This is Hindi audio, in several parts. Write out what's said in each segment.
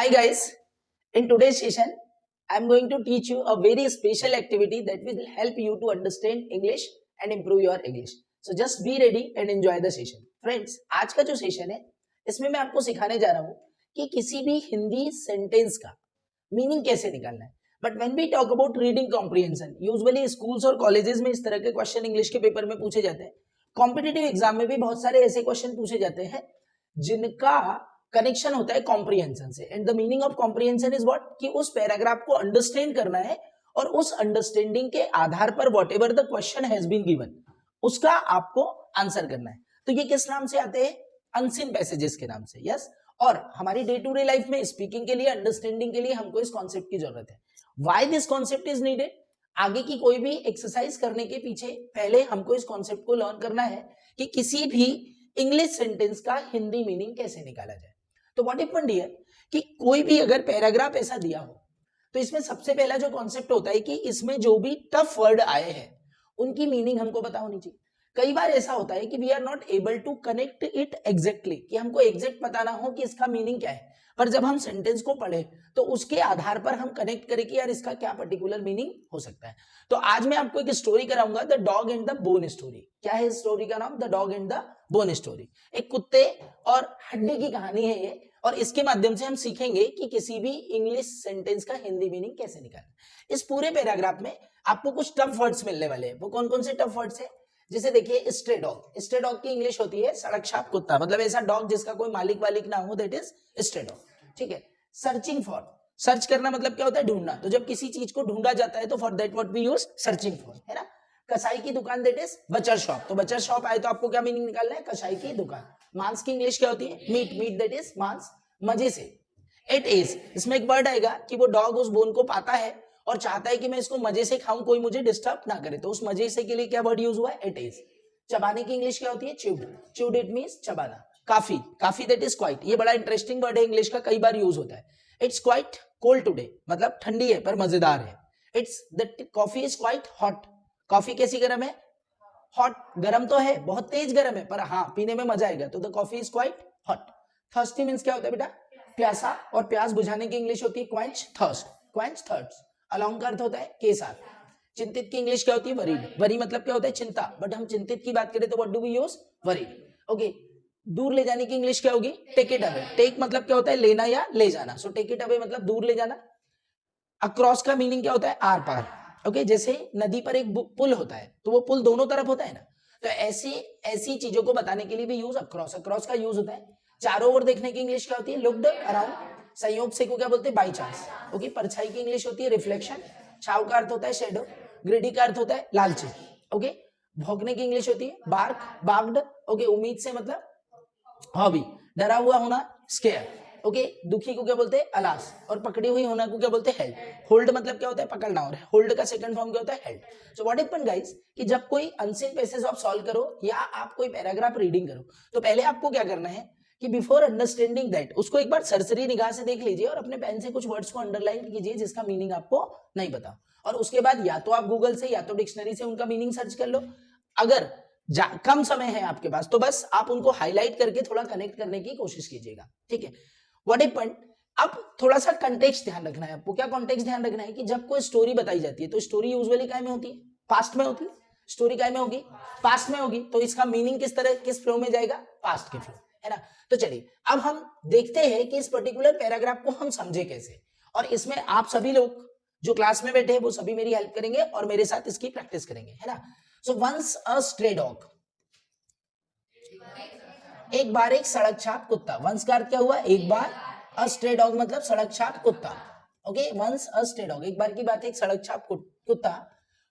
Hi guys, in today's session, I am going to teach you a very special activity that will help you to understand English and improve your English. So just be ready and enjoy the session. Friends, आज का जो सेशन है इसमें मैं आपको सिखाने जा रहा हूँ कि किसी भी हिंदी सेंटेंस का मीनिंग कैसे निकालना है. But when we talk about reading comprehension, usually schools और कॉलेजेस में इस तरह के क्वेश्चन इंग्लिश के पेपर में पूछे जाते हैं. कॉम्पिटिटिव एग्जाम में भी बहुत सारे ऐसे क्वेश्चन पूछे जाते हैं जिनका कनेक्शन होता है कॉम्प्रिहेंशन से. And the meaning of comprehension is what, कि उस पैराग्राफ को अंडरस्टैंड करना है और उस अंडरस्टैंडिंग के आधार पर whatever the question has been given उसका आपको आंसर करना है. तो ये किस नाम से आते हैं? अनसीन पैसेजेस के नाम से. यस. और हमारी डे टू डे लाइफ में स्पीकिंग के लिए, अंडरस्टैंडिंग के लिए हमको इस कॉन्सेप्ट की जरूरत है. Why this concept is needed? आगे की कोई भी एक्सरसाइज करने के पीछे पहले हमको इस कॉन्सेप्ट को लर्न करना है कि किसी भी इंग्लिश सेंटेंस का हिंदी मीनिंग कैसे निकाला जाए. तो व्हाट हैपेंड हियर कि कोई भी अगर पैराग्राफ ऐसा दिया हो तो इसमें सबसे पहला जो कॉन्सेप्ट होता है कि इसमें जो भी टफ वर्ड आए हैं उनकी मीनिंग हमको पता होनी चाहिए. कई बार ऐसा होता है कि we are not able to connect it exactly, कि हमको एग्जैक्ट पता ना हो कि इसका मीनिंग क्या है, पर जब हम सेंटेंस को पढ़े तो उसके आधार पर हम कनेक्ट करें कि यार इसका क्या पर्टिकुलर मीनिंग हो सकता है. तो आज मैं आपको एक स्टोरी कराऊंगा, the dog and the bone story. क्या है स्टोरी का नाम? The dog and the bone story. एक कुत्ते और हड्डी की कहानी है ये, और इसके माध्यम से हम सीखेंगे कि किसी भी इंग्लिश सेंटेंस का हिंदी मीनिंग कैसे निकालना. इस पूरे पैराग्राफ में आपको कुछ टफ वर्ड्स मिलने वाले हैं. वो कौन कौन से टफ वर्ड्स है? जैसे देखिए, स्ट्रे डॉग. स्ट्रे डॉग की इंग्लिश होती है सड़क छाप कुत्ता, मतलब ऐसा डॉग जिसका कोई मालिक वालिक ना हो, दैट इज स्ट्रे डॉग. ठीक है. सर्चिंग फॉर, सर्च करना मतलब क्या होता है? ढूंढना. तो जब किसी चीज को ढूंढा जाता है तो for that what we use searching for, है ना. कसाई की दुकान, दैट इज बचर शॉप. तो बचर शॉप आए तो आपको क्या मीनिंग निकालना है? कसाई की दुकान. मांस की इंग्लिश क्या होती है? मीट. मीट दैट इज मांस, मजे से. इट इज, इसमें एक वर्ड आएगा कि वो डॉग उस बोन को पाता है और चाहता है कि मैं इसको मजे से खाऊं, कोई मुझे डिस्टर्ब ना करे. तो उस मजे से के लिए क्या वर्ड यूज हुआ है? It is. चबाने की इंग्लिश क्या होती है? च्यूड. च्यूड इट मींस चबाना. काफी, काफी दैट इज क्वाइट. ये बड़ा इंटरेस्टिंग वर्ड है, इंग्लिश का कई बार यूज होता है. इट्स क्वाइट कोल्ड टुडे, मतलब ठंडी है पर मजेदार है. It's the coffee is quite hot. Coffee कैसी गर्म है? हॉट. गर्म तो है, बहुत तेज गर्म है, पर हाँ पीने में मजा आएगा. तो the coffee is quite hot. Thirsty means क्या होता है बेटा? प्यासा. और प्यास बुझाने की इंग्लिश होती है quench thirst. Quench thirst. Along का अर्थ होता है के साथ. चिंतित की इंग्लिश क्या होती है? वरीड. वरी मतलब क्या होता है? चिंता. बट हम चिंतित की बात करें तो what do we use? Worried. Okay. दूर ले जाने की इंग्लिश क्या होगी? Take it away. टेक मतलब क्या होता है? लेना या ले जाना. सो टेक इट अवे मतलब दूर ले जाना. अक्रॉस का मीनिंग क्या होता है? आर पार. ओके. जैसे नदी पर एक पुल होता है तो वो पुल दोनों तरफ होता है ना, तो ऐसी ऐसी चीजों को बताने के लिए भी यूज अक्रॉस. अक्रॉस का यूज होता है. चारों ओर देखने की इंग्लिश क्या होती है? Looked around. संयोग से को क्या बोलते हैं? By chance. ओके. परछाई की इंग्लिश होती है रिफ्लेक्शन. छाव का अर्थ होता है शेडो. ग्रेडी का अर्थ होता है लालची. ओके. भौंकने की इंग्लिश होती है बार्क, बार्क्ड. ओके. उम्मीद से मतलब हॉबी. डरा हुआ होना स्केयर. ओके. दुखी को क्या बोलते हैं? अलास. और पकड़ी हुई होना को क्या बोलते हैं? हेल्ड. होल्ड मतलब क्या होता है? पकड़ना. और होल्ड का सेकंड फॉर्म क्या होता है? Held. So what happened guys कि जब कोई अनसीन पैसेज आप सॉल्व करो या आप कोई पैराग्राफ रीडिंग करो तो पहले आपको क्या करना है कि बिफोर अंडरस्टैंडिंग दैट उसको एक बार सरसरी निगाह से देख लीजिए और अपने पेन से कुछ वर्ड्स को अंडरलाइन कीजिए जिसका मीनिंग आपको नहीं पता. और उसके बाद या तो आप गूगल से या तो डिक्शनरी से उनका मीनिंग सर्च कर लो. अगर कम समय है आपके पास तो बस आप उनको हाईलाइट करके थोड़ा कनेक्ट करने की कोशिश कीजिएगा. ठीक है. व्हाट हैपेंड, अब थोड़ा सा कंटेक्स्ट ध्यान रखना है आपको. क्या कॉन्टेक्स्ट ध्यान रखना है कि जब कोई स्टोरी बताई जाती है तो स्टोरी यूजुअली काय में होती है? पास्ट में होती है. स्टोरी काय में होगी? पास्ट में होगी. तो इसका मीनिंग किस तरह, किस फ्लो में जाएगा? पास्ट के फ्लो, है ना. तो चलिए अब हम देखते हैं कि इस पर्टिकुलर पैराग्राफ को हम समझे कैसे. और इसमें आप सभी लोग जो क्लास में बैठे हैं वो सभी मेरी हेल्प करेंगे और मेरे साथ इसकी प्रैक्टिस करेंगे, है ना. So once a stray dog, एक बार एक सड़क छाप कुत्ता. वंस का अर्थ क्या हुआ? एक बार. अ स्ट्रे डॉग मतलब सड़क छाप कुत्ता. Okay. Once a stray dog, एक बार की बात है, एक सड़क छाप कुत्ता.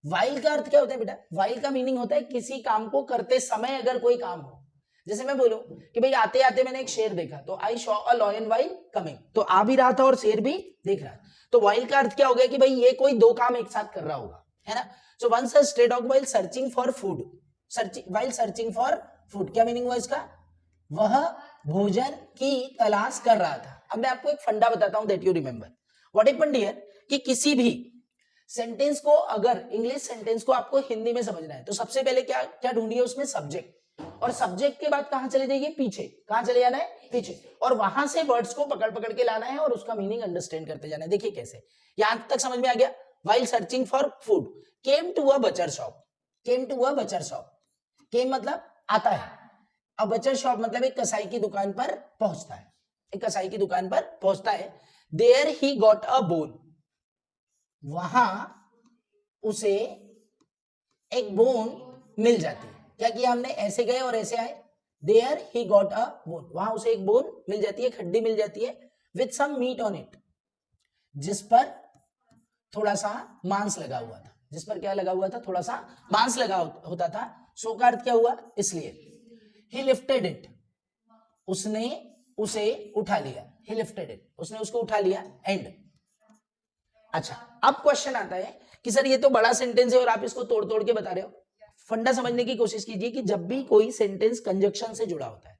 वाइल का अर्थ क्या होता है बेटा? वाइल का मीनिंग होता है किसी काम को करते समय अगर कोई काम हो. जैसे मैं बोलूं कि भाई आते आते मैंने एक शेर देखा तो I saw a lion while coming. तो आ भी रहा था और शेर भी देख रहा. तो वाइल का अर्थ क्या हो गया कि भाई ये कोई दो काम एक साथ कर रहा होगा, है ना. So once a stray dog while searching for food. While searching for food क्या मीनिंग हुआ इसका? वह भोजन की तलाश कर रहा था. अब मैं आपको एक फंडा बताता हूं that you remember. What happened here कि किसी भी सेंटेंस को, अगर इंग्लिश सेंटेंस को आपको हिंदी में समझना है तो सबसे पहले क्या क्या ढूंढिए उसमें? सब्जेक्ट. और सब्जेक्ट के बाद कहां चले जाइए, पीछे, कहां चले जाना है, पीछे, और वहां से वर्ड्स को पकड़ पकड़ के लाना है और उसका मीनिंग अंडरस्टैंड करते जाना है। देखिए कैसे, यहां तक समझ में आ गया। while searching for food came to a butcher shop, came to a butcher shop, came मतलब आता है, अब बचर शॉप मतलब एक कसाई की दुकान पर पहुंचता है, एक कसाई की दुकान पर पहुंचता है। There he got a bone, वहां उसे एक बोन मिल जाती है। क्या किया हमने, ऐसे गए और ऐसे आए, there he got a bone, वहां उसे एक बोन मिल जाती है, हड्डी मिल जाती है, with some meat on it, जिस पर थोड़ा सा मांस लगा हुआ था, जिस पर क्या लगा हुआ था, थोड़ा सा मांस लगा होता था। सो का अर्थ क्या हुआ, इसलिए। ही लिफ्टेड इट, उसने उसे उठा लिया, ही लिफ्टेड इट, उसने उसको उठा लिया, एंड। अच्छा, अब क्वेश्चन आता है कि सर ये तो बड़ा सेंटेंस है और आप इसको तोड़ तोड़ के बता रहे हो। फंडा समझने की कोशिश कीजिए कि जब भी कोई सेंटेंस कंजक्शन से जुड़ा होता है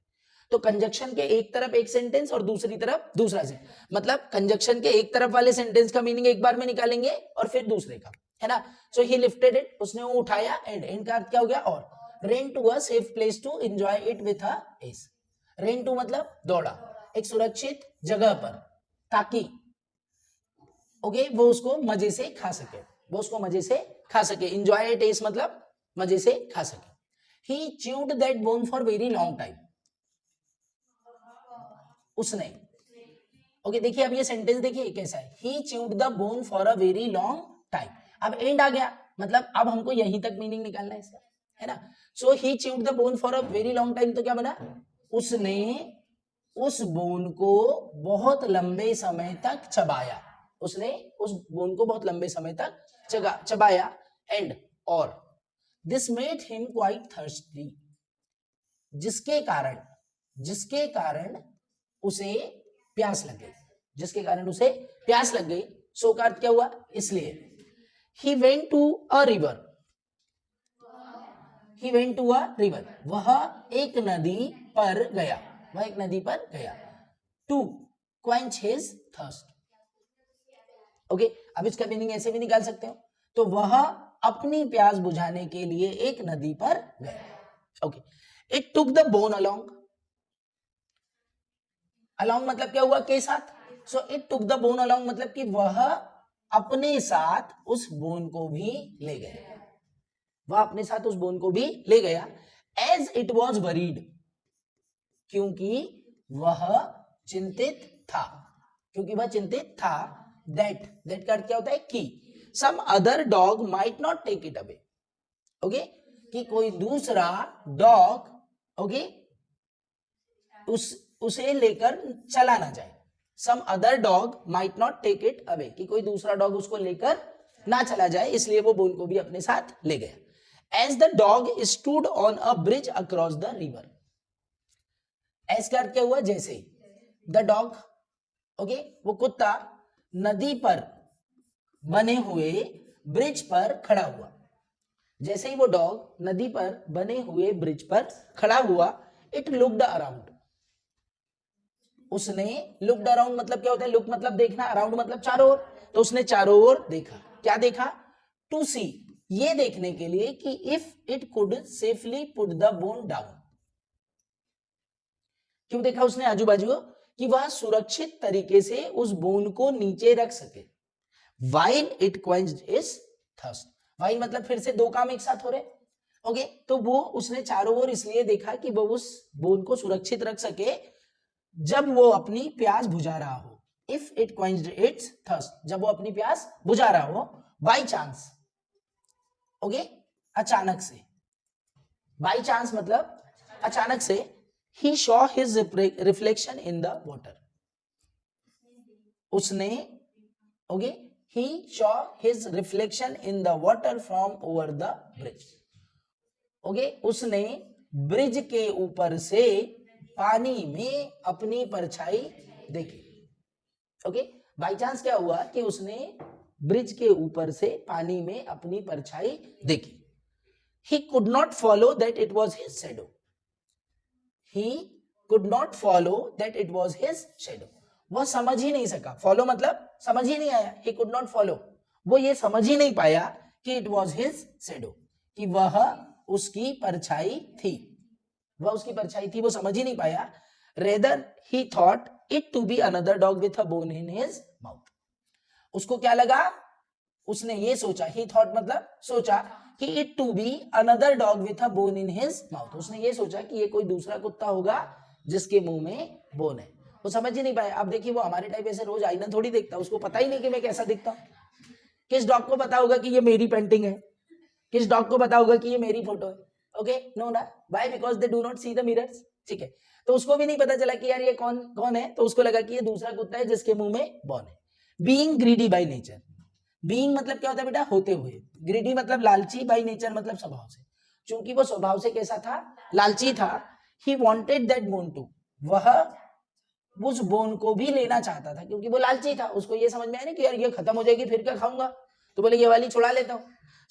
तो कंजक्शन के एक तरफ एक सेंटेंस और दूसरी तरफ दूसरा सेंटेंस, मतलब कंजक्शन के एक तरफ वाले सेंटेंस का मीनिंग एक बार में निकालेंगे और फिर दूसरे का, है ना। सो ही लिफ्टेड इट, उसने वो उठाया, एंड का अर्थ क्या हो गया, और। Ran to a safe place to enjoy it with a ease, ran to मतलब दौड़ा, एक सुरक्षित जगह पर, ताकि ओके वो उसको मजे से खा सके, वो उसको मजे से खा सके। एंजॉय इट एस मतलब मजे से खा सके। He chewed that bone for very long time, उसने, ओके देखिए अब ये सेंटेंस देखिए कैसा है, he chewed the bone for a very long time. अब एंड आ गया, मतलब अब हमको यहीं तक मीनिंग निकालना है इसका, है ना। So he chewed the bone for a very long time, तो क्या बना, उसने उस बोन को बहुत लंबे समय तक चबाया, उसने उस बोन को बहुत लंबे समय तक चबाया, एंड, और। This made him quite thirsty, जिसके कारण उसे प्यास लग गई, जिसके कारण उसे प्यास लग गई। सो का अर्थ क्या हुआ, इसलिए। He went to a river, he went to a river, वह एक नदी पर गया, वह एक नदी पर गया, to quench his thirst. Okay, अब इसका मीनिंग ऐसे भी निकाल सकते हो, तो वह अपनी प्यास बुझाने के लिए एक नदी पर गया। Okay, it took the bone along, along मतलब क्या हुआ, के साथ। So it took the bone along मतलब कि वह अपने साथ उस बोन को भी ले गया, वह अपने साथ उस बोन को भी ले गया। एज इट वॉज वरीड, क्योंकि वह चिंतित था, क्योंकि वह चिंतित था। दैट का अर्थ क्या होता है, कि some other dog might not take it away, okay, कि कोई दूसरा डॉग, ओके, उसे लेकर चला ना जाए। Some other dog might not take it away, कि कोई दूसरा डॉग उसको लेकर ना चला जाए, इसलिए वो बोन को भी अपने साथ ले गया। As the dog stood on a bridge across the river, as का अर्थ क्या हुआ, जैसे। द डॉग, ओके, वो कुत्ता नदी पर बने हुए ब्रिज पर खड़ा हुआ, जैसे ही वो डॉग नदी पर बने हुए ब्रिज पर खड़ा हुआ। इट लुक्ड अराउंड, उसने, लुक्ड अराउंड मतलब क्या होता है, लुक मतलब देखना, अराउंड मतलब चारों ओर, तो उसने चारों ओर देखा। क्या देखा, टू सी, ये देखने के लिए कि if it could safely put the bone down. क्यों देखा उसने आजू बाजू, कि वह सुरक्षित तरीके से उस बोन को नीचे रख सके। While it quenched his thirst, while मतलब फिर से दो काम एक साथ हो रहे, ओके, तो वो उसने चारों ओर इसलिए देखा कि वो उस बोन को सुरक्षित रख सके जब वो अपनी प्यास बुझा रहा हो। If it quenched it's thirst, जब वो अपनी प्यास बुझा रहा हो। बाई चांस, ओके, अचानक से, बाई चांस मतलब अचानक से। He saw his reflection in the water, उसने, okay, he saw his reflection in the water from over the bridge, okay, उसने ब्रिज के ऊपर से पानी में अपनी परछाई देखी। ओके, बाई चांस क्या हुआ कि उसने ब्रिज के ऊपर से पानी में अपनी परछाई देखी। he could not follow that it was his shadow, he could not follow that it was his shadow, वह समझ ही नहीं सका, फॉलो मतलब समझ ही नहीं आया, he could not follow, वो ये समझ ही नहीं पाया कि it was his shadow, कि वह उसकी परछाई थी। वह उसकी परछाई थी, वो समझ ही नहीं पाया. Rather he thought it to be another dog with a bone in his mouth. उसको क्या लगा, उसने ये सोचा, ही थॉट मतलब सोचा, कि it to be another dog with a bone in his mouth. उसने ये सोचा कि ये कोई दूसरा कुत्ता होगा जिसके मुंह में बोन है. वो समझ ही नहीं पाया. अब देखिए वो हमारे टाइप ऐसे रोज आईना थोड़ी देखता, उसको पता ही नहीं कि मैं कैसा दिखता हूं. किस डॉग को पता होगा कि ये मेरी पेंटिंग है, किस डॉग को पता होगा कि ये मेरी फोटो है. ओके, नो ना, why, because they do not see the mirrors. ठीक है, तो उसको भी नहीं पता चला कि यार ये कौन कौन है, तो उसको लगा कि ये दूसरा कुत्ता है जिसके मुंह में बॉन है. Being greedy by nature. Being मतलब क्या होता है बेटा, होते हुए. ग्रीडी मतलब लालची, बाय नेचर मतलब स्वभाव से. क्योंकि वो स्वभाव से कैसा था, लालची था. He wanted that bone too, वह उस बोन को भी लेना चाहता था, क्योंकि वो लालची था. उसको ये समझ में आया ना कि यार ये खत्म हो जाएगी फिर क्या खाऊंगा, तो बोले ये वाली छुड़ा लेता हूं.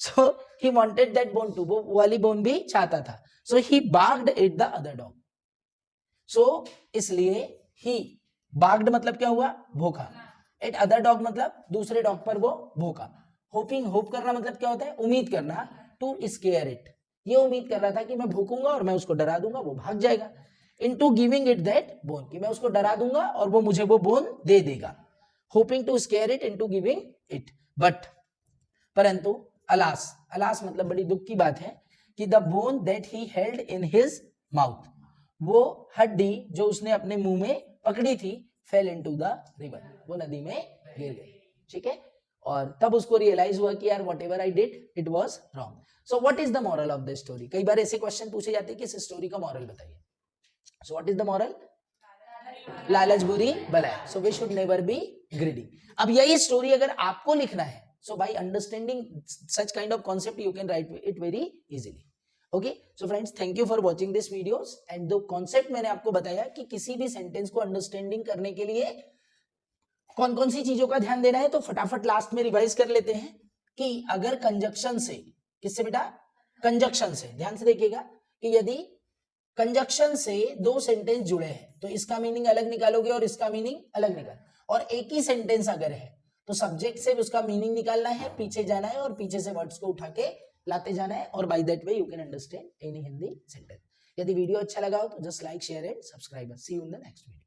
So he wanted that bone too, वो वाली बोन भी चाहता था. So he barked at the other dog. So इसलिए ही बाग्ड मतलब क्या हुआ, भूखा. एट अदर डॉग मतलब दूसरे डॉग पर वो भूखा. होपिंग, होप करना मतलब क्या होता है, उम्मीद करना. टू स्केयर इट, ये उम्मीद कर रहा था कि मैं भूखूंगा और मैं उसको डरा दूंगा, वो भाग जाएगा. Into giving it that bone, कि मैं उसको डरा दूंगा और वो मुझे वो बोन दे देगा. Hoping to scare it into giving it. But परंतु अलास, अलास मतलब बड़ी दुख की बात है कि the bone that he held in his mouth, वो हड्डी जो उसने अपने मुंह में पकड़ी थी, फेल इनटू द रिवर, वो नदी में गिर गई. ठीक है, और तब उसको रियलाइज हुआ कि यार what ever I did it was wrong. So what is the moral of the story. कई बार ऐसे क्वेश्चन पूछे जाते हैं कि इस स्टोरी का मॉरल बताइए. So what is the moral, लालच बुरी बलाय. So we should never be greedy. अब यही स्टोरी अगर आपको लिखना है, so by understanding such kind of concept you can write it very easily. Okay, so friends, thank you for watching this videos. and the concept मैंने आपको बताया कि किसी भी सेंटेंस को अंडरस्टैंडिंग करने के लिए कौन कौन सी चीजों का ध्यान देना है, तो फटाफट लास्ट में रिवाइज कर लेते हैं कि अगर कंजक्शन से, किससे बेटा, कंजक्शन से, ध्यान से देखिएगा कि यदि कंजक्शन से दो सेंटेंस जुड़े हैं तो इसका मीनिंग अलग निकालोगे और इसका मीनिंग अलग निकाल. और एक ही सेंटेंस अगर है तो सब्जेक्ट से उसका मीनिंग निकालना है, पीछे जाना है और पीछे से वर्ड्स को उठा के लाते जाना है, और by that way you can understand any Hindi sentence. यदि वीडियो अच्छा लगा हो तो just like, share and subscribe. See you in the next video.